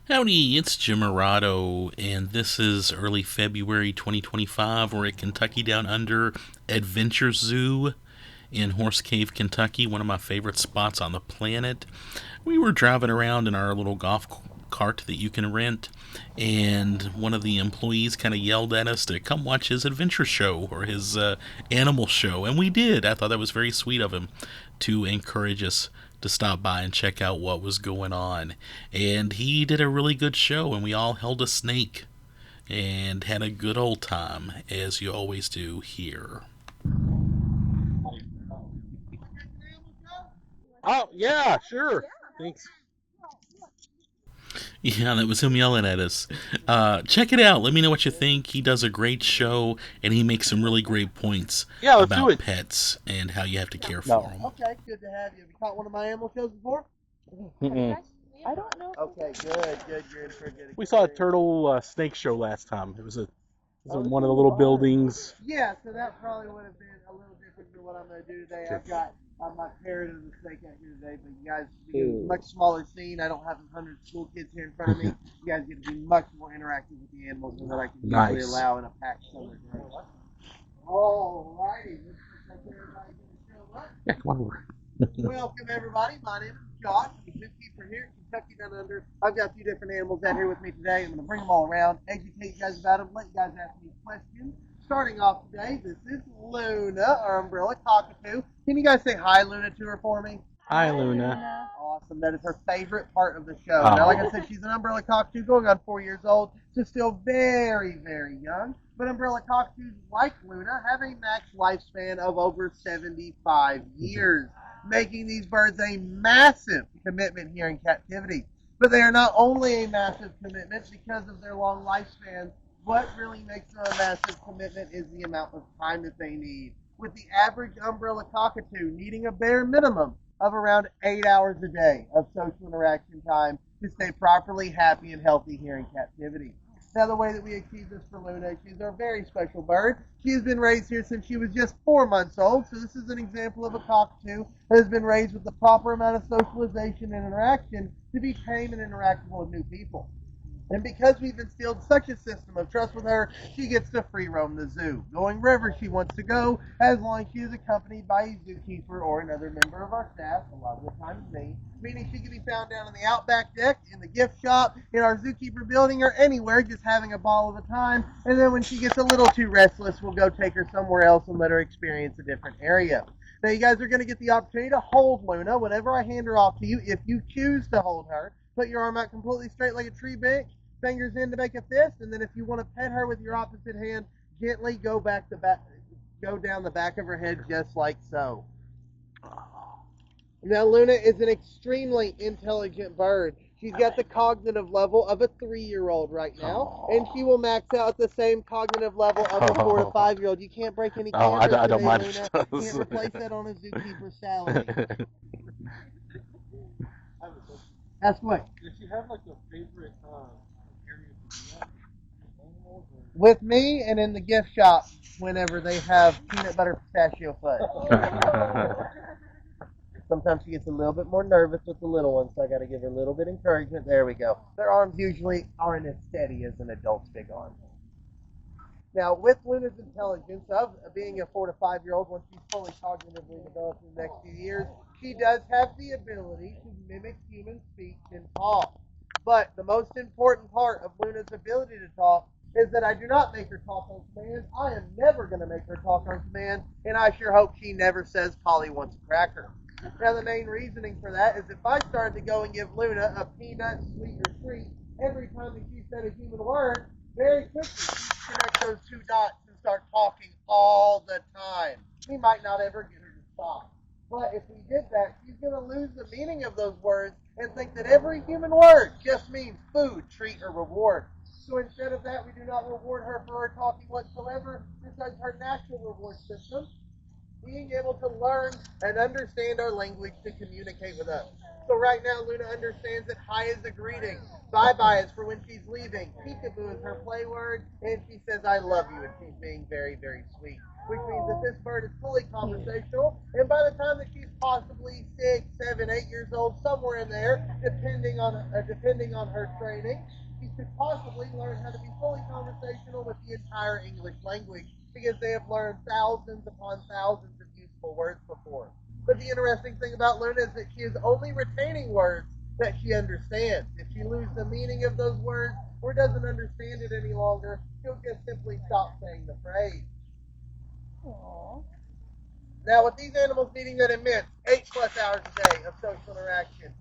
Howdy, it's Jim Morado, and this is early February 2025. We're at Kentucky Down Under Adventure Zoo in Horse Cave, Kentucky, one of my favorite spots on the planet. We were driving around in our little golf cart that you can rent, and one of the employees kind of yelled at us to come watch his adventure show or his animal show, and we did. I thought that was very sweet of him to encourage us to stop by and check out what was going on. And he did a really good show, and we all held a snake and had a good old time, as you always do here. Oh, yeah, sure. Thanks. Yeah, that was him yelling at us. Check it out. Let me know what you think. He does a great show, and he makes some really great points Yeah, let's do about it. pets and how you have to care for No. them. Okay, good to have you. Have you caught one of my animal shows before? Mm-mm. I don't know. Okay, good. You're in for a good We saw a experience. turtle snake show last time. It was Oh, in one of the little buildings. Yeah, so that probably would have been a little different than what I'm going to do today. I've got my parrot and the snake out here today, but you guys, because it's a much smaller scene, I don't have 100 school kids here in front of me. You guys get to be much more interactive with the animals than what I can usually Nice. allow in a packed summer day. Alrighty, let's take everybody get a show up. Yeah, come on over. Welcome, everybody. My name is Josh. I'm the zookeeper here at Kentucky Down Under. I've got a few different animals out here with me today. I'm going to bring them all around, educate you guys about them, let you guys ask me questions. Starting off today, this is Luna, our umbrella cockatoo. Can you guys say hi, Luna, to her for me? Hi, Luna. Awesome. That is her favorite part of the show. Now, like I said, she's an umbrella cockatoo going on 4 years old, so still very, very young. But umbrella cockatoos, like Luna, have a max lifespan of over 75 years, making these birds a massive commitment here in captivity. But they are not only a massive commitment because of their long lifespan. What really makes them a massive commitment is the amount of time that they need. With the average umbrella cockatoo needing a bare minimum of around 8 hours a day of social interaction time to stay properly happy and healthy here in captivity. Now, the way that we achieve this for Luna, she's our very special bird. She has been raised here since she was just 4 months old, so this is an example of a cockatoo that has been raised with the proper amount of socialization and interaction to be tame and interactable with new people. And because we've instilled such a system of trust with her, she gets to free roam the zoo, going wherever she wants to go, as long as she is accompanied by a zookeeper or another member of our staff, a lot of the times me, meaning she can be found down in the outback deck, in the gift shop, in our zookeeper building, or anywhere, just having a ball of a time. And then when she gets a little too restless, we'll go take her somewhere else and let her experience a different area. Now, you guys are going to get the opportunity to hold Luna whenever I hand her off to you, if you choose to hold her. Put your arm out completely straight like a tree branch, fingers in to make a fist, and then if you want to pet her with your opposite hand, gently go down the back of her head just like so. Now, Luna is an extremely intelligent bird. She's got the cognitive level of a 3-year-old right now, and she will max out at the same cognitive level of a 4 to 5-year-old. You can't break any Oh, cameras I don't today, mind Luna. if she Can't does. replace that on a zookeeper salary. Ask what? Does she have like a favorite area to do that? Animals or? With me and in the gift shop whenever they have peanut butter pistachio fudge. Sometimes she gets a little bit more nervous with the little ones, so I got to give her a little bit of encouragement. There we go. Their arms usually aren't as steady as an adult's big arm. Now, with Luna's intelligence of being a 4 to 5-year-old, once she's fully cognitively developed in the next few years, she does have the ability to mimic human speech and talk. But the most important part of Luna's ability to talk is that I do not make her talk on command. I am never going to make her talk on command, and I sure hope she never says Polly wants a cracker. Now, the main reasoning for that is if I started to go and give Luna a peanut, sweet, or treat every time that she said a human word, very quickly she'd connect those two dots and start talking all the time. We might not ever get her to stop. But if we did that, she's going to lose the meaning of those words and think that every human word just means food, treat, or reward. So instead of that, we do not reward her for her talking whatsoever because her natural reward system being able to learn and understand our language to communicate with us. So right now, Luna understands that hi is a greeting, bye-bye is for when she's leaving, peekaboo is her play word, and she says I love you, and she's being very, very sweet. Which means that this bird is fully conversational, and by the time that she's possibly 6, 7, 8 years old, somewhere in there, depending on her training, she could possibly learn how to be fully conversational with the entire English language because they have learned thousands upon thousands of useful words before. But the interesting thing about Luna is that she is only retaining words that she understands. If she loses the meaning of those words or doesn't understand it any longer, she'll just simply stop saying the phrase. Aww. Now, with these animals needing an immense 8+ hours a day of social interaction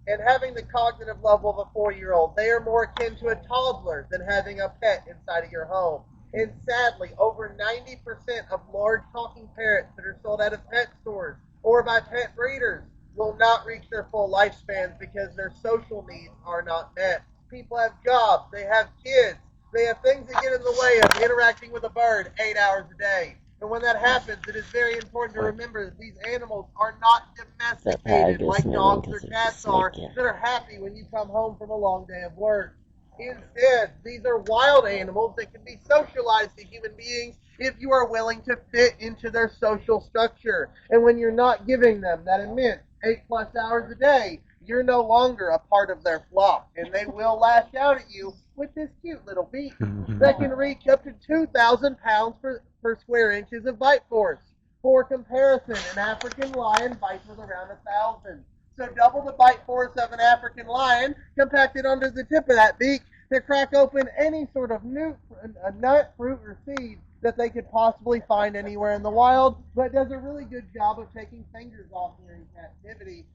and having the cognitive level of a 4-year-old, they are more akin to a toddler than having a pet inside of your home. And sadly, over 90% of large talking parrots that are sold out of pet stores or by pet breeders will not reach their full lifespans because their social needs are not met. People have jobs, they have kids, they have things that get in the way of interacting with a bird 8 hours a day. And when that happens, it is very important to remember that these animals are not domesticated like dogs or cats are that are happy when you come home from a long day of work. Instead, these are wild animals that can be socialized to human beings if you are willing to fit into their social structure. And when you're not giving them that immense 8+ hours a day, you're no longer a part of their flock. And they will lash out at you with this cute little beak that can reach up to 2,000 pounds per square inches of bite force. For comparison, an African lion bites with around 1,000. So double the bite force of an African lion compacted under the tip of that beak to crack open any sort of nut, fruit, or seed that they could possibly find anywhere in the wild, but does a really good job of taking fingers off here in captivity.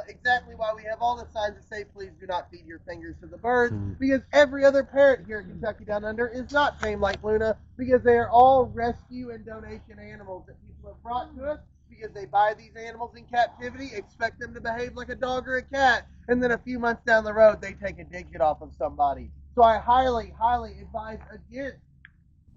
Exactly why we have all the signs that say, please do not feed your fingers to the birds, because every other parrot here in Kentucky Down Under is not tamed like Luna, because they are all rescue and donation animals that people have brought to us because they buy these animals in captivity, expect them to behave like a dog or a cat, and then a few months down the road, they take a digit off of somebody. So I highly, highly advise against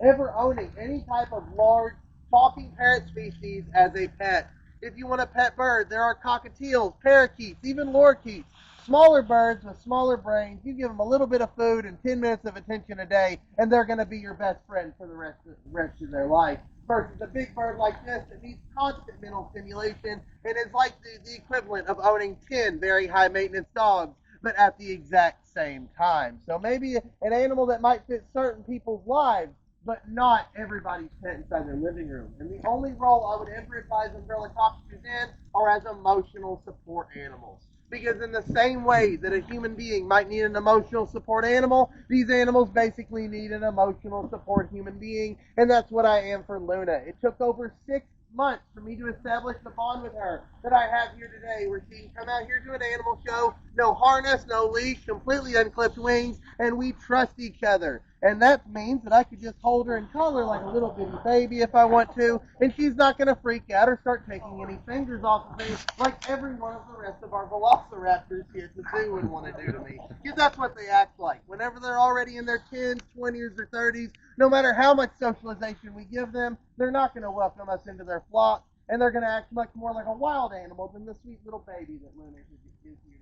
ever owning any type of large talking parrot species as a pet. If you want a pet bird, there are cockatiels, parakeets, even lorikeets. Smaller birds with smaller brains, you give them a little bit of food and 10 minutes of attention a day, and they're going to be your best friend for the rest of their life. Versus a big bird like this that needs constant mental stimulation and is like the equivalent of owning 10 very high maintenance dogs, but at the exact same time. So maybe an animal that might fit certain people's lives, but not everybody's pet inside their living room. And the only role I would ever advise umbrella cockatoos in are as emotional support animals. Because in the same way that a human being might need an emotional support animal, these animals basically need an emotional support human being, and that's what I am for Luna. It took over 6 months for me to establish the bond with her that I have here today, where she can come out here to an animal show, no harness, no leash, completely unclipped wings, and we trust each other. And that means that I could just hold her and cuddle her like a little bitty baby if I want to, and she's not going to freak out or start taking any fingers off of me like every one of the rest of our velociraptors here at the zoo would want to do to me. Because that's what they act like. Whenever they're already in their 10s, 20s, or 30s, no matter how much socialization we give them, they're not going to welcome us into their flock, and they're going to act much more like a wild animal than the sweet little baby that Luna is here today.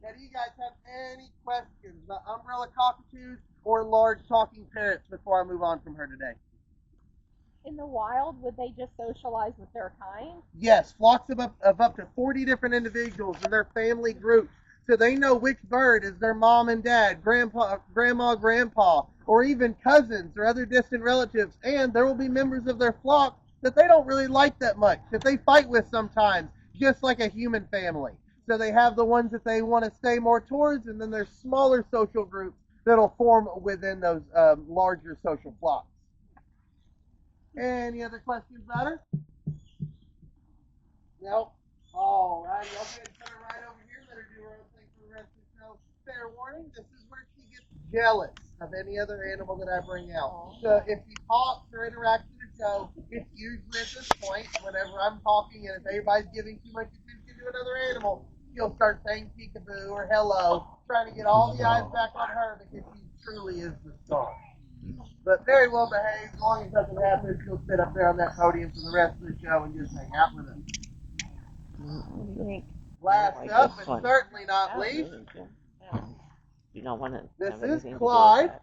Now, do you guys have any questions about umbrella cockatoos or large talking parrots before I move on from her today? In the wild, would they just socialize with their kind? Yes, flocks of up to 40 different individuals in their family groups. So they know which bird is their mom and dad, grandpa, grandma, grandpa, or even cousins or other distant relatives. And there will be members of their flock that they don't really like that much, that they fight with sometimes, just like a human family. So they have the ones that they want to stay more towards, and then there's smaller social groups that'll form within those larger social flocks. Any other questions about her? No? All right, I'll go ahead and put her right over here, let her do her own thing for the rest of the show. Fair warning, this is where she gets jealous of any other animal that I bring out. So if she talks or interacts with the show, it's usually at this point, whenever I'm talking and if everybody's giving too much attention to another animal, she'll start saying peekaboo or hello, trying to get all the eyes back on her because she truly is the star. But very well behaved. As long as nothing happens, she'll sit up there on that podium for the rest of the show and just hang out with us. What do you think? Last Like up, this but one. certainly not Oh, least, you don't want to this have is anything to do Clyde. with that.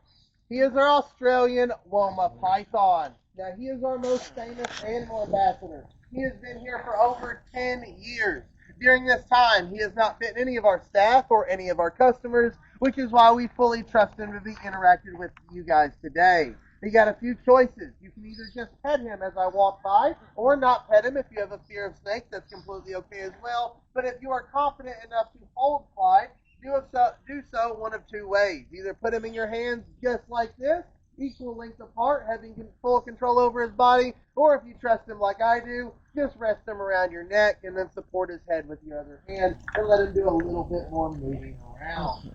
He is our Australian Woma Python. Now, he is our most famous animal ambassador. He has been here for over 10 years. During this time, he has not bitten any of our staff or any of our customers, which is why we fully trust him to be interacting with you guys today. You got a few choices. You can either just pet him as I walk by, or not pet him if you have a fear of snakes. That's completely okay as well. But if you are confident enough to hold Clyde, do so one of two ways. Either put him in your hands just like this, equal length apart, having full control over his body, or if you trust him like I do, just rest him around your neck and then support his head with your other hand and let him do a little bit more moving around.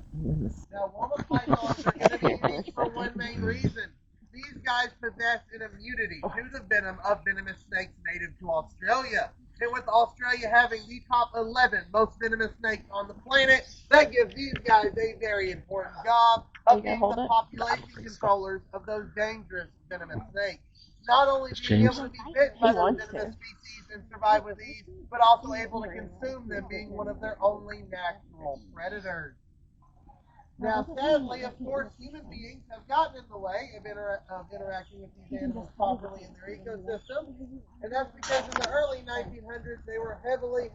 Now, Woma pythons are going to be unique for one main reason. These guys possess an immunity to the venom of venomous snakes native to Australia. And with Australia having the top 11 most venomous snakes on the planet, that gives these guys a very important job of being the population controllers of those dangerous venomous snakes. Not only being able to be bitten by those venomous species and survive with ease, but also able to consume them, being one of their only natural predators. Now, sadly, of course, human beings have gotten in the way of interacting with these animals properly in their ecosystem, and that's because in the early 1900s they were heavily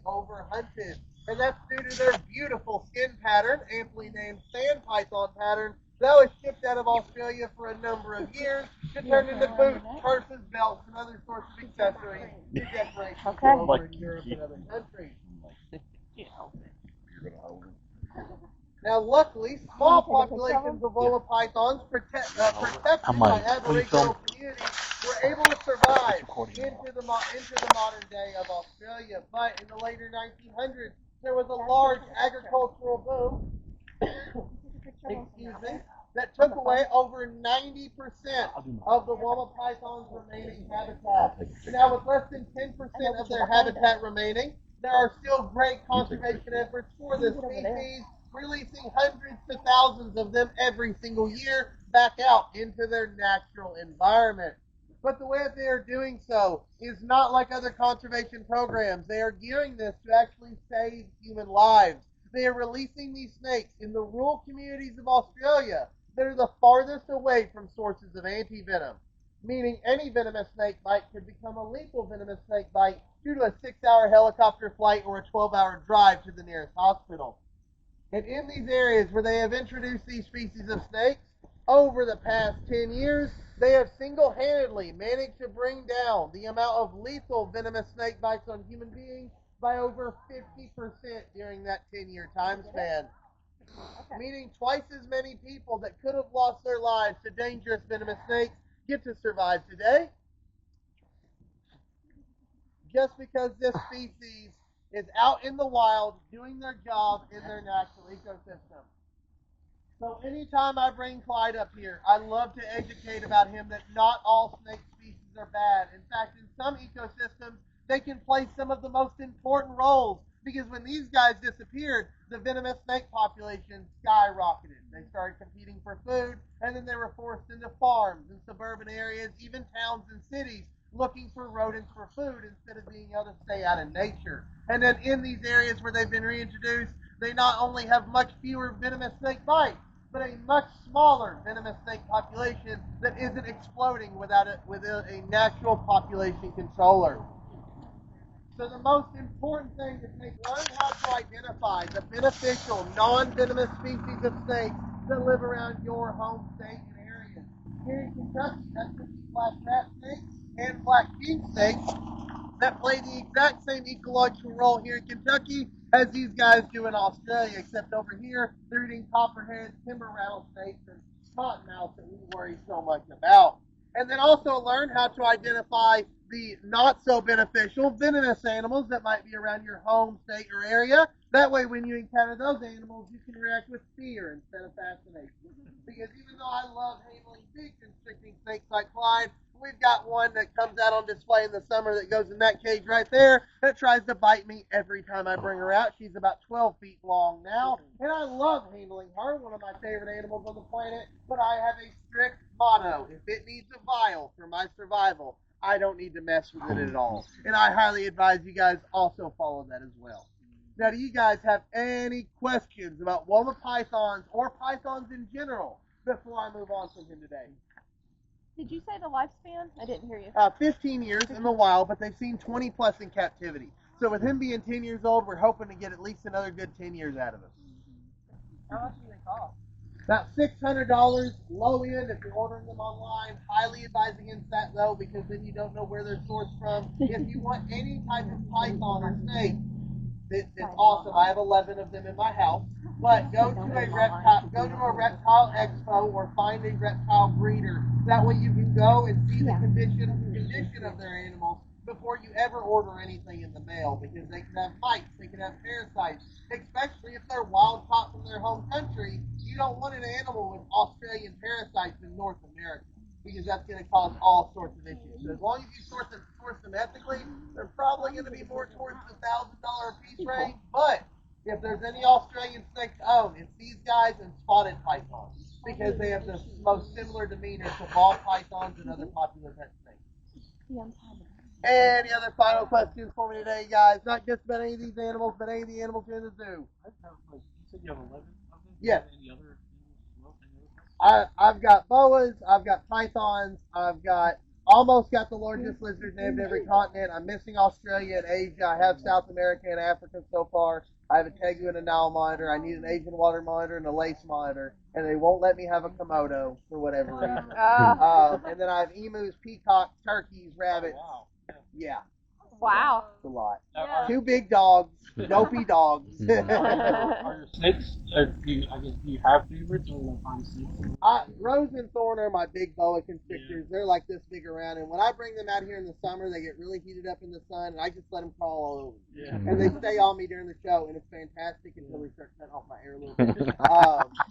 overhunted, and that's due to their beautiful skin pattern, amply named sand python pattern, that was shipped out of Australia for a number of years to turn into boots, purses, belts, and other sorts of accessories to decorate people over in Europe and other countries. Now, luckily, small populations of Woma pythons protected by Aboriginal communities were able to survive into the modern day of Australia. But in the later 1900s, there was a large agricultural boom, that took away over 90% of the Woma python's remaining habitat. Now, with less than 10% of their habitat remaining, there are still great conservation efforts for this species, releasing hundreds to thousands of them every single year back out into their natural environment. But the way that they are doing so is not like other conservation programs. They are gearing this to actually save human lives. They are releasing these snakes in the rural communities of Australia that are the farthest away from sources of antivenom, meaning any venomous snake bite could become a lethal venomous snake bite due to a 6-hour helicopter flight or a 12-hour drive to the nearest hospital. And in these areas where they have introduced these species of snakes, over the past 10 years, they have single-handedly managed to bring down the amount of lethal venomous snake bites on human beings by over 50% during that 10-year time span. Meaning twice as many people that could have lost their lives to dangerous venomous snakes get to survive today, just because this species is out in the wild doing their job in their natural ecosystem. So anytime I bring Clyde up here, I love to educate about him that not all snake species are bad. In fact, in some ecosystems, they can play some of the most important roles, because when these guys disappeared, the venomous snake population skyrocketed. They started competing for food, and then they were forced into farms and suburban areas, even towns and cities, looking for rodents for food instead of being able to stay out in nature. And then in these areas where they've been reintroduced, they not only have much fewer venomous snake bites, but a much smaller venomous snake population that isn't exploding with a natural population controller. So the most important thing is learn how to identify the beneficial, non-venomous species of snakes that live around your home state and areas. Here in Kentucky, that's the black rat snake and black king snake that play the exact same ecological role here in Kentucky as these guys do in Australia, except over here they're eating copperheads, timber rattlesnakes, and cottonmouths that we worry so much about. And then also learn how to identify the not so beneficial venomous animals that might be around your home state or area. That way when you encounter those animals, you can react with fear instead of fascination. Because even though I love handling big constricting snakes like Clyde, we've got one that comes out on display in the summer that goes in that cage right there that tries to bite me every time I bring her out. She's about 12 feet long now, and I love handling her, one of my favorite animals on the planet, but I have a strict motto. If it needs a vial for my survival, I don't need to mess with it at all. And I highly advise you guys also follow that as well. Now, do you guys have any questions about Woma pythons or pythons in general before I move on from him today? Did you say the lifespan? I didn't hear you. 15 years in the wild, but they've seen 20 plus in captivity. So with him being 10 years old, we're hoping to get at least another good 10 years out of him. How much do they cost? About $600 low end if you're ordering them online. Highly advise against that though, because then you don't know where they're sourced from. If you want any type of python or snake, it's awesome. I have 11 of them in my house. But go to a reptile expo or find a reptile breeder. That way you can go and see the condition of their animals before you ever order anything in the mail, because they can have mites, they can have parasites, especially if they're wild caught from their home country. You don't want an animal with Australian parasites in North America, because that's going to cause all sorts of issues. So as long as you source them ethically, they're probably going to be more towards the $1,000 a piece range. But if there's any Australian snakes to own, it's these guys and spotted pythons, because they have the most similar demeanor to ball pythons and other popular pet snakes. Any other final questions for me today, guys? Not just about any of these animals, but any of the animals here in the zoo. I have a question. You said you have 11 of them? Yes. Any other animals as well? I've got boas, I've got pythons, I've got almost got the largest lizard named every continent. I'm missing Australia and Asia. I have South America and Africa so far. I have a tegu and a Nile monitor. I need an Asian water monitor and a lace monitor, and they won't let me have a Komodo for whatever reason. And then I have emus, peacocks, turkeys, rabbits. Wow. Yeah, Wow. it's a lot. Now, 2 big dogs, dopey dogs. are your snakes, do you have favorites or like find snakes? Rose and thorn are my big boa constrictors. They're like this big around, and when I bring them out here in the summer, they get really heated up in the sun, and I just let them crawl all over me. Yeah. And they stay on me during the show, and it's fantastic until we start cutting off my hair a little bit.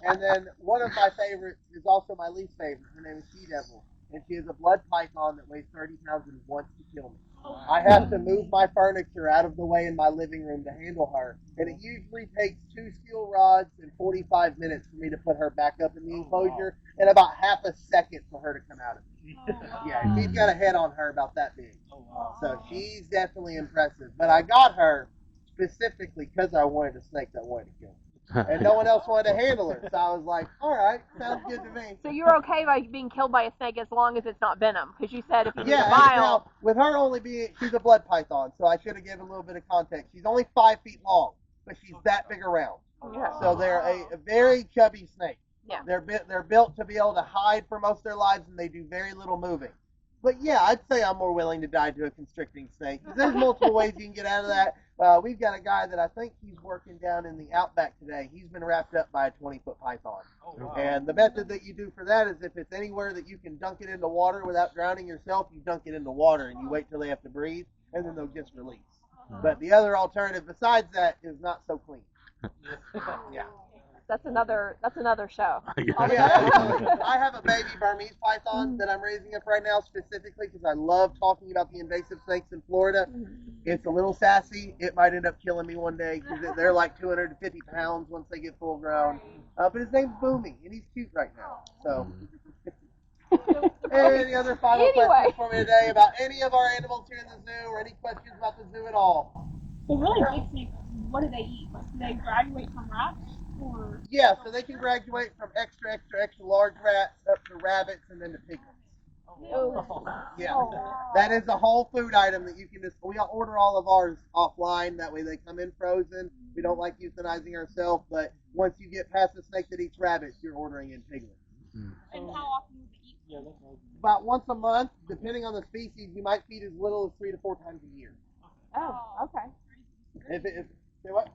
And then one of my favorites is also my least favorite. Her name is She Devil, and she is a blood python that weighs 30 pounds and wants to kill me. I have to move my furniture out of the way in my living room to handle her, and it usually takes 2 steel rods and 45 minutes for me to put her back up in the enclosure, and about half a second for her to come out of it. Yeah, she's got a head on her about that big, Oh, wow. so she's definitely impressive. But I got her specifically because I wanted a snake that wanted to kill me. And no one else wanted to handle her, so I was like, all right, sounds good to me. So you're okay by being killed by a snake as long as it's not venom? Because you said if you Yeah, use a vial. now, with her only being, she's a blood python, so I should have given a little bit of context. She's only 5 feet long, but she's that big around. Yeah. So they're a very chubby snake. Yeah. They're built to be able to hide for most of their lives, and they do very little moving. But yeah, I'd say I'm more willing to die to a constricting snake. There's multiple ways you can get out of that. We've got a guy that I think he's working down in the outback today. He's been wrapped up by a 20-foot python. Oh, wow. And the method that you do for that is if it's anywhere that you can dunk it into water without drowning yourself, you dunk it into water and you wait till they have to breathe, and then they'll just release. But the other alternative besides that is not so clean. Yeah. That's another show. Yeah, I have a baby Burmese python that I'm raising up right now specifically because I love talking about the invasive snakes in Florida. It's a little sassy. It might end up killing me one day because they're like 250 pounds once they get full grown. But his name's Boomy, and he's cute right now. So, any other final questions for me today about any of our animals here in the zoo, or any questions about the zoo at all? So really big snakes, what do they eat? Like, do they graduate from rats? Or Yeah, so they can graduate from extra large rats up to rabbits and then to piglets. Yeah, that is a whole food item that you can just, we order all of ours offline, that way they come in frozen. We don't like euthanizing ourselves, but once you get past the snake that eats rabbits, you're ordering in piglets. and how often do they eat? Yeah, that's what I was About once a month, depending on the species, you might feed as little as 3 to 4 times a year. Oh, okay. Say what?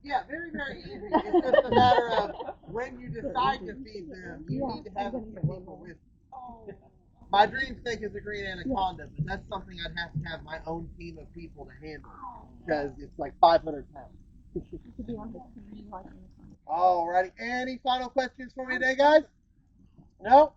Yeah, very, very easy. It's just a matter of when you decide to feed them, you need to have a few people with you. My dream snake is a green anaconda, but that's something I'd have to have my own team of people to handle because it's like 500 pounds. Alrighty, any final questions for me today, guys? No?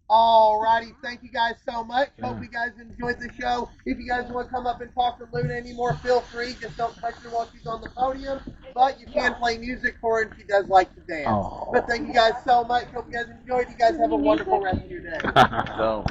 Alrighty, thank you guys so much. Hope you guys enjoyed the show. If you guys want to come up and talk to Luna anymore, feel free. Just don't touch her while she's on the podium. But you can play music for her, and she does like to dance. Oh. But thank you guys so much. Hope you guys enjoyed. You guys have a wonderful rest of your day. So.